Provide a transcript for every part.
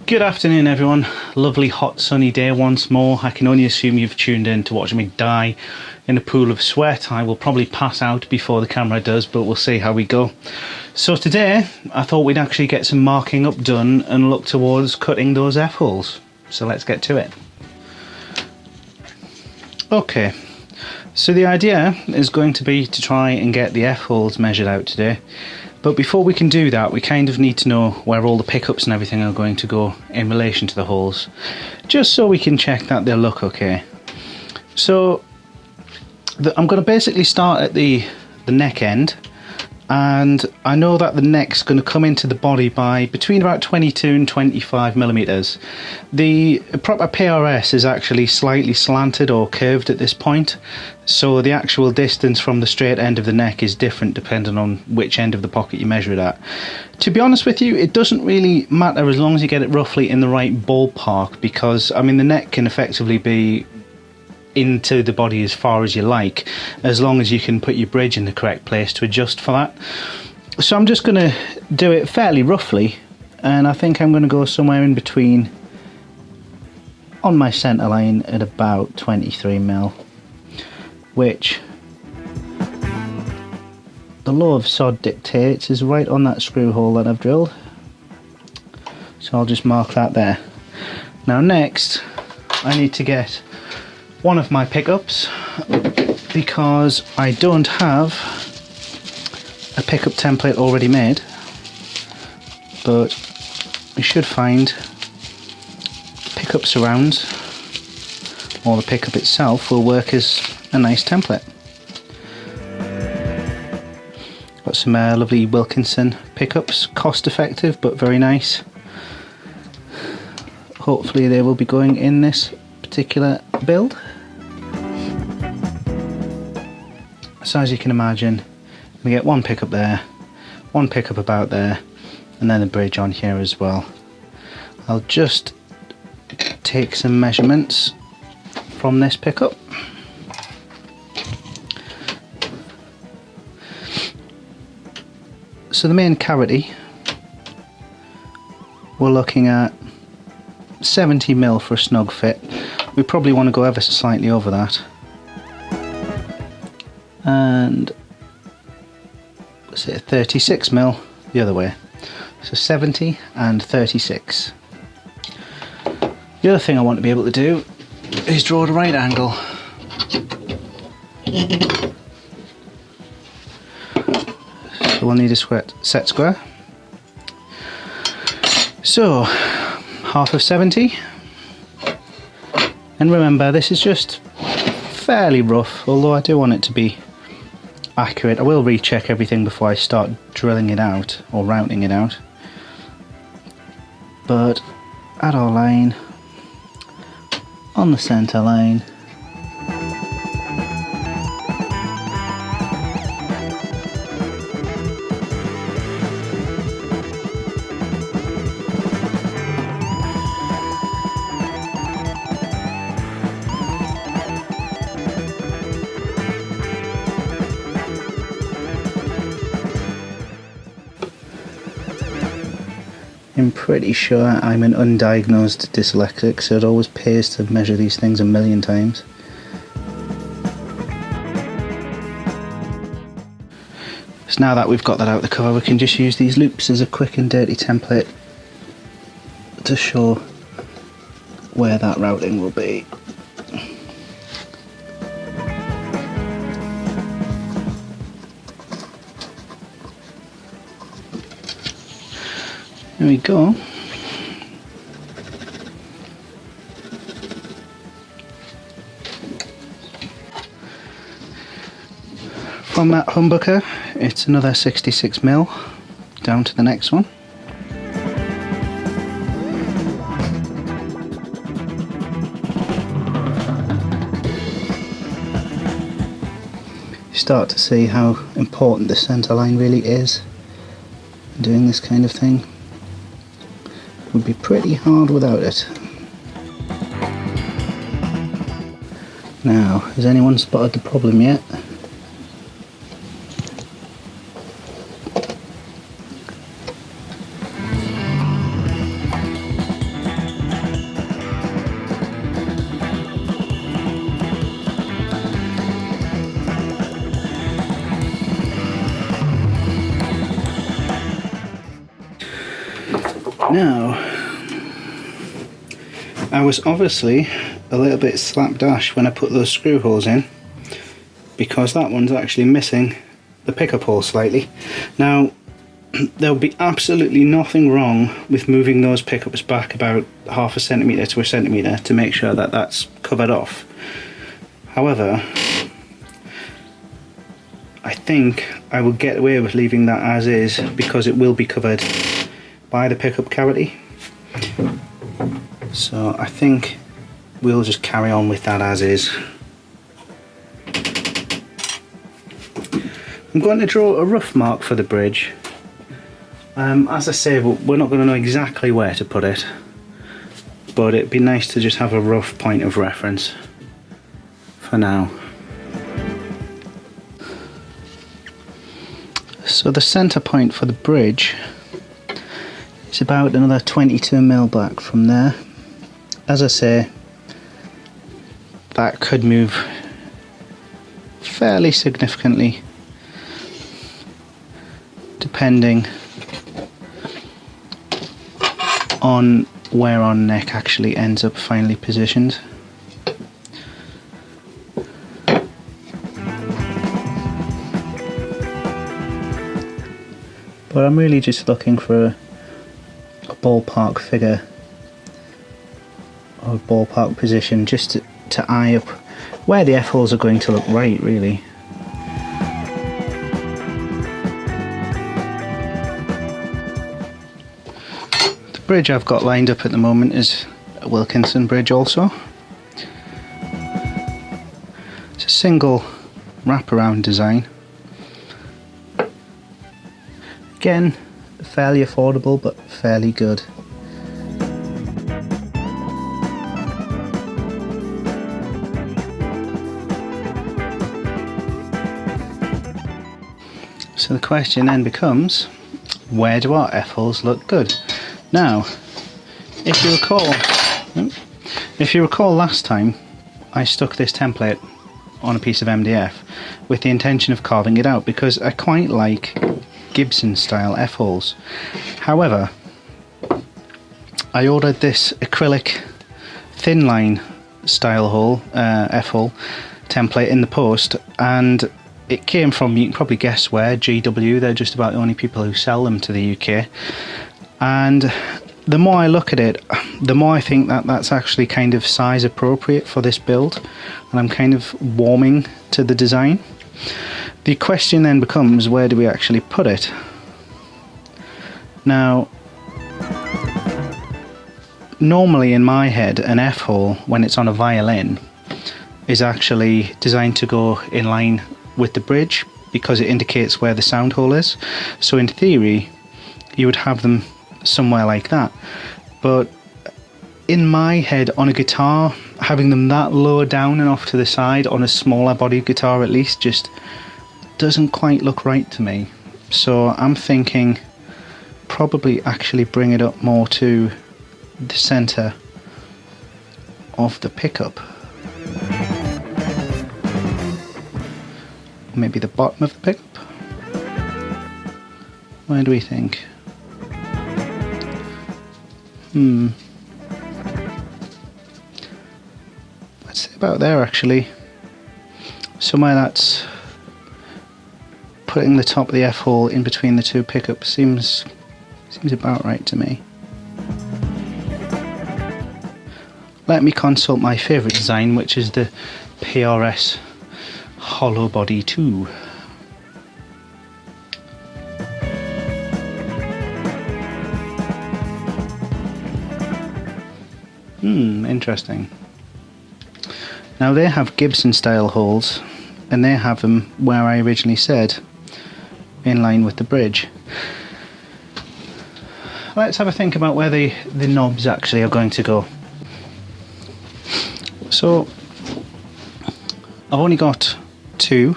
Good afternoon everyone, lovely hot sunny day once more. I can only assume you've tuned in to watch me die in a pool of sweat. I will probably pass out before the camera does, but we'll see how we go. So today I thought we'd actually get some marking up done and look towards cutting those F-holes. So let's get to it. Okay, so the idea is going to be to try and get the F-holes measured out today. But before we can do that, we kind of need to know where all the pickups and everything are going to go in relation to the holes, just so we can check that they'll look okay. So I'm going to basically start at the neck end, and I know that the neck's going to come into the body by between about 22 and 25 millimeters. The proper PRS is actually slightly slanted or curved at this point, so the actual distance from the straight end of the neck is different depending on which end of the pocket you measure it at. To be honest with you, it doesn't really matter as long as you get it roughly in the right ballpark, because I mean the neck can effectively be into the body as far as you like, as long as you can put your bridge in the correct place to adjust for that. So I'm just going to do it fairly roughly, and I think I'm going to go somewhere in between on my centre line at about 23 mil, which the law of sod dictates is right on that screw hole that I've drilled. So I'll just mark that there. Now next I need to get one of my pickups, because I don't have a pickup template already made, but we should find pickup surrounds, or the pickup itself will work as a nice template. Got some lovely Wilkinson pickups, cost effective but very nice. Hopefully they will be going in this particular build. So as you can imagine, we get one pickup there, one pickup about there, and then a bridge on here as well. I'll just take some measurements from this pickup. So the main cavity, we're looking at 70 mil for a snug fit. We probably want to go ever so slightly over that. And say 36 mil the other way, so 70 and 36. The other thing I want to be able to do is draw at a right angle. So we'll need a set square. So half of 70, and remember this is just fairly rough, although I do want it to be accurate. I will recheck everything before I start drilling it out or routing it out, but at our line, on the centre line, I'm pretty sure I'm an undiagnosed dyslexic, so it always pays to measure these things a million times. So now that we've got that out of the cover, we can just use these loops as a quick and dirty template to show where that routing will be. There we go. From that humbucker, it's another 66 mil down to the next one. You start to see how important the centre line really is in doing this kind of thing. Would be pretty hard without it. Now, has anyone spotted the problem yet? Now, I was obviously a little bit slapdash when I put those screw holes in, because that one's actually missing the pickup hole slightly. Now, there'll be absolutely nothing wrong with moving those pickups back about 1/2 centimetre to 1 centimetre to make sure that that's covered off. However, I think I will get away with leaving that as is, because it will be covered by the pickup cavity. So I think we'll just carry on with that as is. I'm going to draw a rough mark for the bridge. As I say, we're not going to know exactly where to put it, but it'd be nice to just have a rough point of reference for now. So the centre point for the bridge is about another 22mm back from there. As I say, that could move fairly significantly depending on where our neck actually ends up finally positioned. But I'm really just looking for a ballpark figure or a ballpark position just to eye up where the F-holes are going to look right, really. The bridge I've got lined up at the moment is a Wilkinson bridge also. It's a single wraparound design. Again, fairly affordable but fairly good. So the question then becomes, where do our F-holes look good? Now, if you recall last time, I stuck this template on a piece of MDF with the intention of carving it out because I quite like Gibson style F-holes. However, I ordered this acrylic thin line style hole, F-hole template in the post, and it came from, you can probably guess where, GW. They're just about the only people who sell them to the UK. And the more I look at it, the more I think that that's actually kind of size appropriate for this build, and I'm kind of warming to the design. The question then becomes, where do we actually put it? Now, normally in my head, an F-hole, when it's on a violin, is actually designed to go in line with the bridge because it indicates where the sound hole is. So in theory, you would have them somewhere like that. But in my head, on a guitar, having them that low down and off to the side, on a smaller bodied guitar at least, just doesn't quite look right to me. So I'm thinking probably actually bring it up more to the centre of the pickup. Maybe the bottom of the pickup? Where do we think? Let's say about there actually. Somewhere that's putting the top of the F-hole in between the two pickups seems about right to me. Let me consult my favourite design, which is the PRS Hollow Body 2. Interesting. Now they have Gibson style holes, and they have them where I originally said, in line with the bridge. Let's have a think about where the knobs actually are going to go. So I've only got two.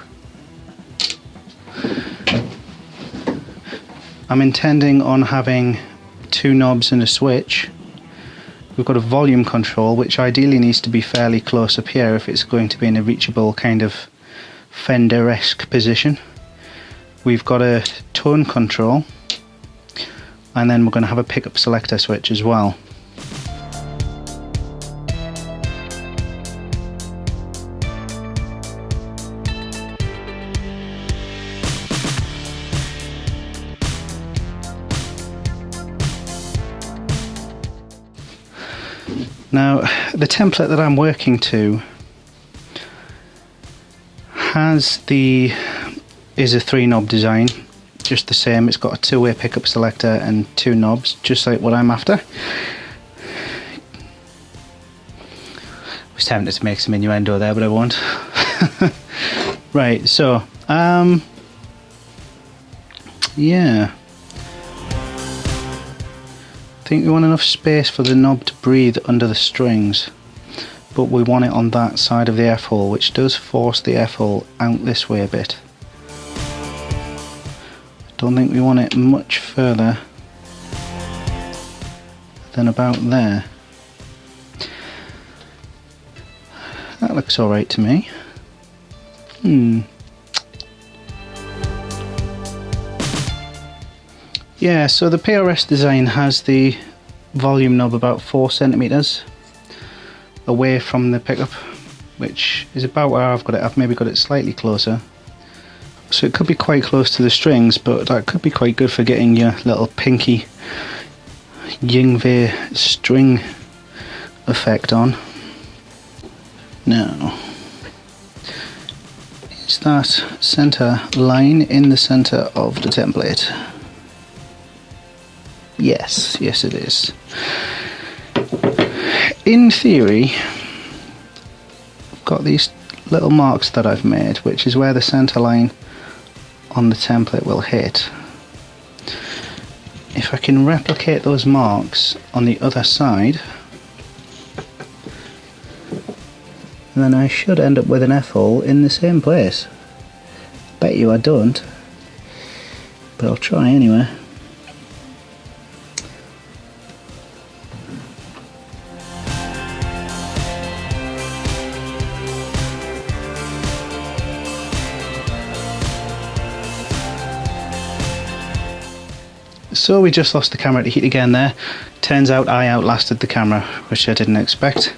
I'm intending on having two knobs and a switch. We've got a volume control, which ideally needs to be fairly close up here if it's going to be in a reachable kind of Fender-esque position. We've got a tone control, and then we're going to have a pickup selector switch as well. Now, the template that I'm working to is a 3-knob design, just the same. It's got a 2-way pickup selector and 2 knobs, just like what I'm after. I was tempted to make some innuendo there, but I won't. Right, so yeah, I think we want enough space for the knob to breathe under the strings, but we want it on that side of the F-hole, which does force the F-hole out this way a bit. Don't think we want it much further than about there. That looks alright to me. Yeah, so the PRS design has the volume knob about 4 centimeters away from the pickup, which is about where I've got it. I've maybe got it slightly closer. So it could be quite close to the strings, but that could be quite good for getting your little pinky Yngwie string effect on. Now, is that center line in the center of the template? Yes, yes it is. In theory, I've got these little marks that I've made, which is where the center line on the template will hit. If I can replicate those marks on the other side, then I should end up with an F-hole in the same place. Bet you I don't, but I'll try anyway. So we just lost the camera to heat again there. Turns out I outlasted the camera, which I didn't expect.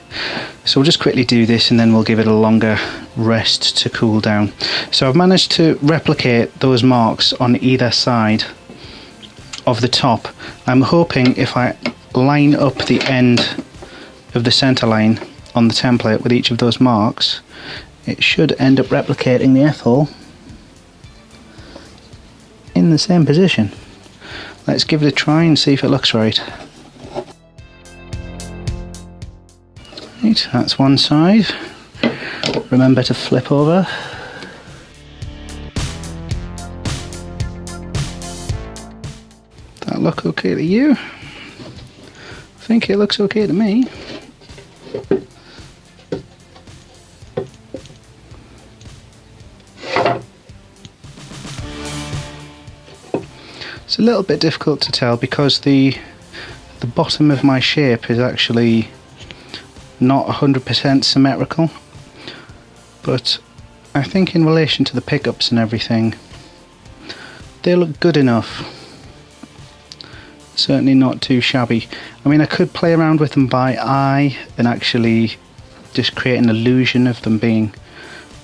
So we'll just quickly do this and then we'll give it a longer rest to cool down. So I've managed to replicate those marks on either side of the top. I'm hoping if I line up the end of the center line on the template with each of those marks, it should end up replicating the F-hole in the same position. Let's give it a try and see if it looks right. Right, that's one side. Remember to flip over. That look okay to you? I think it looks okay to me. It's a little bit difficult to tell because the bottom of my shape is actually not 100% symmetrical, but I think in relation to the pickups and everything they look good enough. Certainly not too shabby. I mean, I could play around with them by eye and actually just create an illusion of them being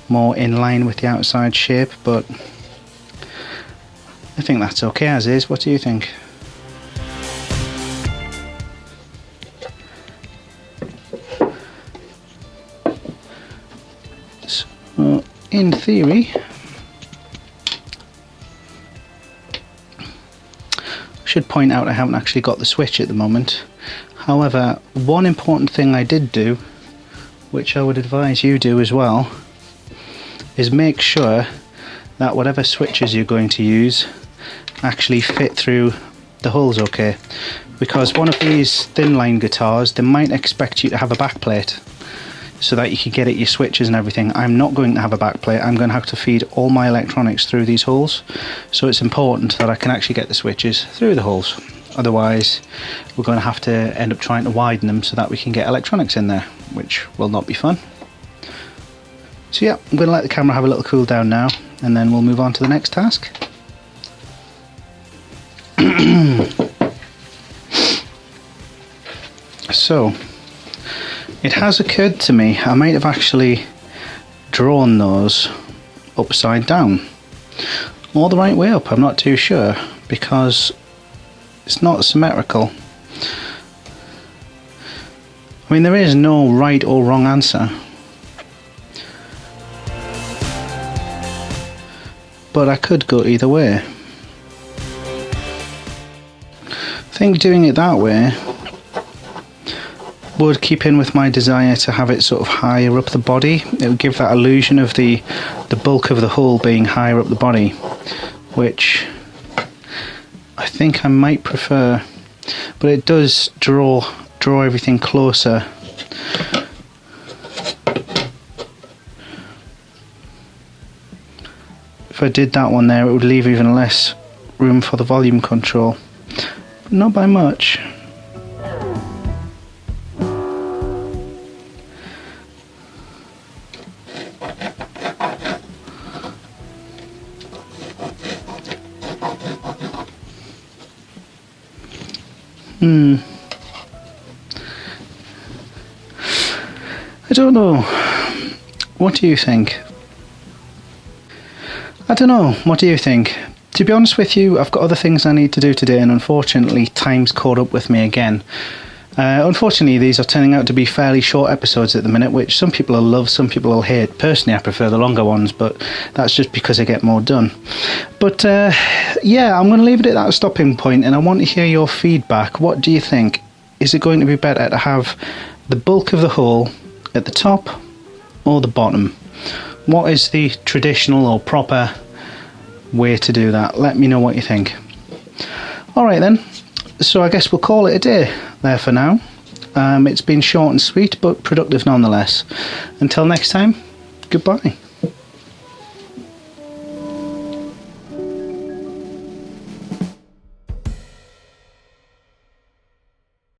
more in line with the outside shape, but I think that's okay as is. What do you think? So, in theory, I should point out I haven't actually got the switch at the moment. However, one important thing I did do, which I would advise you do as well, is make sure that whatever switches you're going to use actually fit through the holes okay, because one of these thin line guitars, they might expect you to have a backplate so that you can get at your switches and everything. I'm not going to have a backplate. I'm going to have to feed all my electronics through these holes, so it's important that I can actually get the switches through the holes. Otherwise we're going to have to end up trying to widen them so that we can get electronics in there, which will not be fun. So yeah, I'm going to let the camera have a little cool down now and then we'll move on to the next task. So it has occurred to me I might have actually drawn those upside down or the right way up. I'm not too sure because it's not symmetrical. I mean, there is no right or wrong answer, but I could go either way. I think doing it that way would keep in with my desire to have it sort of higher up the body. It would give that illusion of the bulk of the hull being higher up the body, which I think I might prefer, but it does draw everything closer. If I did that one there, it would leave even less room for the volume control, but not by much. I don't know. What do you think? I don't know. What do you think? To be honest with you, I've got other things I need to do today, and unfortunately time's caught up with me again. Unfortunately, these are turning out to be fairly short episodes at the minute, which some people will love, some people will hate. Personally, I prefer the longer ones, but that's just because I get more done. But yeah, I'm going to leave it at that stopping point, and I want to hear your feedback. What do you think? Is it going to be better to have the bulk of the hull at the top or the bottom? What is the traditional or proper way to do that? Let me know what you think. Alright then, so I guess we'll call it a day there for now. It's been short and sweet, but productive nonetheless. Until next time, goodbye.